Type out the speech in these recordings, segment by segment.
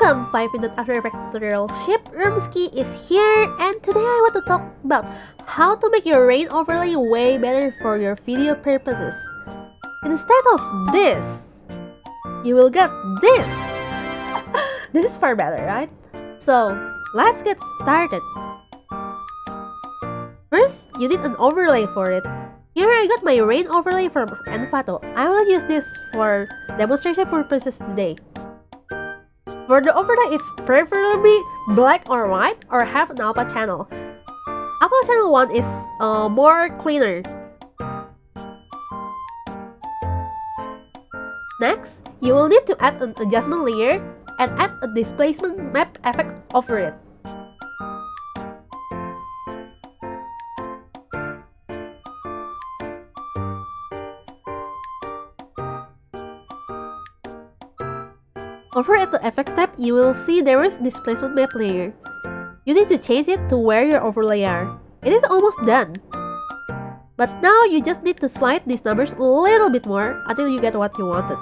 Welcome 5-minute After Effects tutorial. Ship Rumskii is here, and today I want to talk about how to make your rain overlay way better for your video purposes. Instead of this, you will get this. This is far better, right? So let's get started. First, you need an overlay for it. Here I got my rain overlay from Envato. I will use this for demonstration purposes today. For the overlay, it's preferably black or white or have an alpha channel. Alpha channel 1 is more cleaner. Next, you will need to add an adjustment layer and add a displacement map effect over it. Over at the effects tab, you will see there is displacement map layer. You need to change it to where your overlay are. It is almost done. But now you just need to slide these numbers a little bit more until you get what you wanted.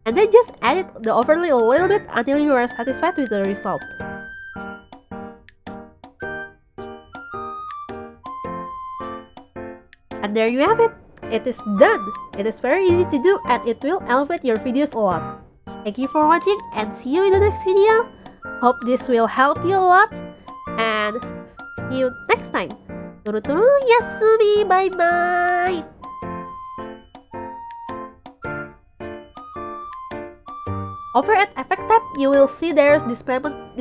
And then just edit the overlay a little bit until you are satisfied with the result. And there you have it. It is done. It is very easy to do and it will elevate your videos a lot. Thank you for watching and see you in the next video. Hope this will help you a lot and see you next time. Turuturu yasumi, bye bye. Over at Effect tab, you will see there's displacement